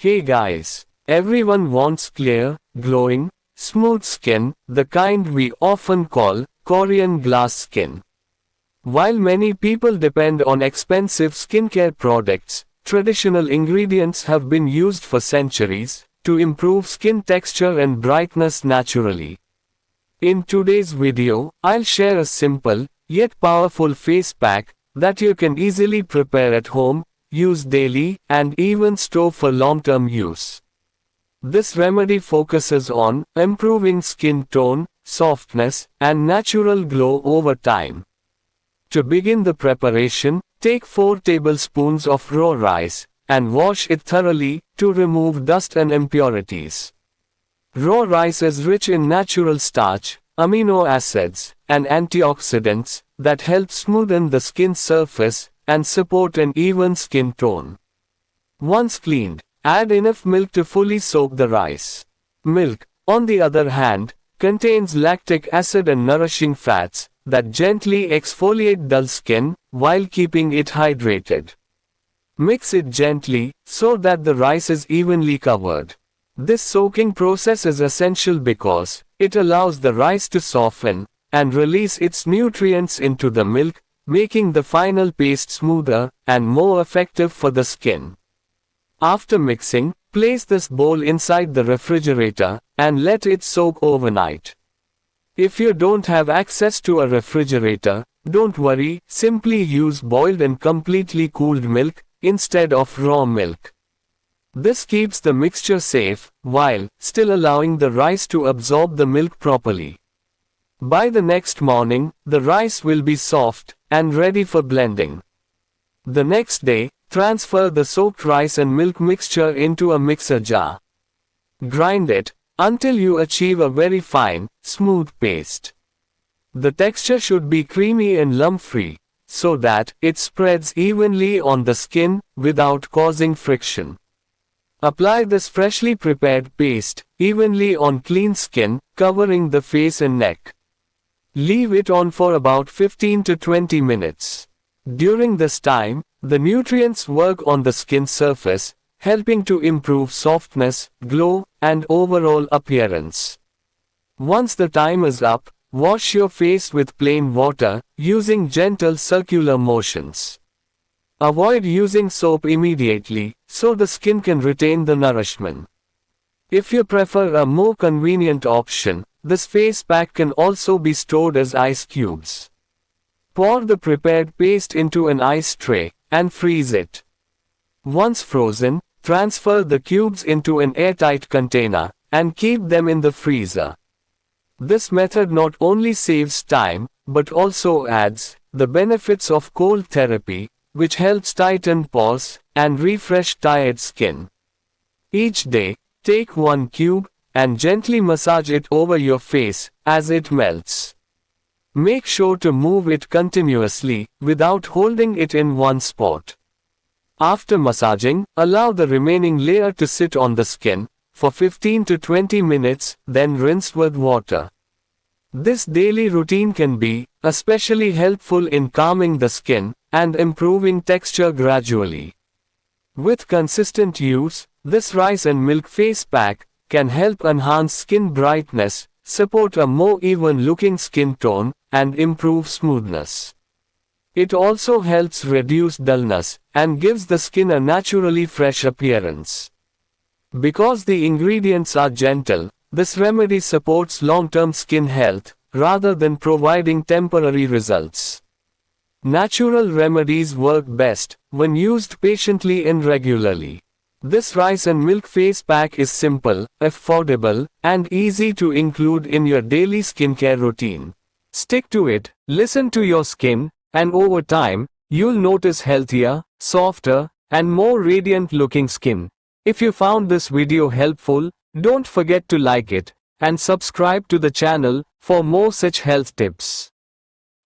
Hey guys, everyone wants clear, glowing, smooth skin, the kind we often call Korean glass skin. While many people depend on expensive skincare products, traditional ingredients have been used for centuries to improve skin texture and brightness naturally. In today's video, I'll share a simple, yet powerful face pack that you can easily prepare at home, use daily, and even store for long-term use. This remedy focuses on improving skin tone, softness, and natural glow over time. To begin the preparation, take 4 tablespoons of raw rice and wash it thoroughly to remove dust and impurities. Raw rice is rich in natural starch, amino acids, and antioxidants that help smoothen the skin surface and support an even skin tone. Once cleaned, add enough milk to fully soak the rice. Milk, on the other hand, contains lactic acid and nourishing fats that gently exfoliate dull skin while keeping it hydrated. Mix it gently so that the rice is evenly covered. This soaking process is essential because it allows the rice to soften and release its nutrients into the milk, making the final paste smoother and more effective for the skin. After mixing, place this bowl inside the refrigerator and let it soak overnight. If you don't have access to a refrigerator, don't worry, simply use boiled and completely cooled milk instead of raw milk. This keeps the mixture safe while still allowing the rice to absorb the milk properly. By the next morning, the rice will be soft and ready for blending. The next day, transfer the soaked rice and milk mixture into a mixer jar. Grind it until you achieve a very fine, smooth paste. The texture should be creamy and lump-free, so that it spreads evenly on the skin without causing friction. Apply this freshly prepared paste evenly on clean skin, covering the face and neck. Leave it on for about 15 to 20 minutes. During this time, the nutrients work on the skin surface, helping to improve softness, glow, and overall appearance. Once the time is up, wash your face with plain water, using gentle circular motions. Avoid using soap immediately, so the skin can retain the nourishment. If you prefer a more convenient option, this face pack can also be stored as ice cubes. Pour the prepared paste into an ice tray and freeze it. Once frozen, transfer the cubes into an airtight container and keep them in the freezer. This method not only saves time, but also adds the benefits of cold therapy, which helps tighten pores and refresh tired skin. Each day, take 1 cube and gently massage it over your face as it melts. Make sure to move it continuously without holding it in one spot. After massaging, allow the remaining layer to sit on the skin for 15 to 20 minutes, then rinse with water. This daily routine can be especially helpful in calming the skin and improving texture gradually. With consistent use, this rice and milk face pack can help enhance skin brightness, support a more even-looking skin tone, and improve smoothness. It also helps reduce dullness and gives the skin a naturally fresh appearance. Because the ingredients are gentle, this remedy supports long-term skin health rather than providing temporary results. Natural remedies work best when used patiently and regularly. This rice and milk face pack is simple, affordable, and easy to include in your daily skincare routine. Stick to it, listen to your skin, and over time, you'll notice healthier, softer, and more radiant looking skin. If you found this video helpful, don't forget to like it and subscribe to the channel for more such health tips.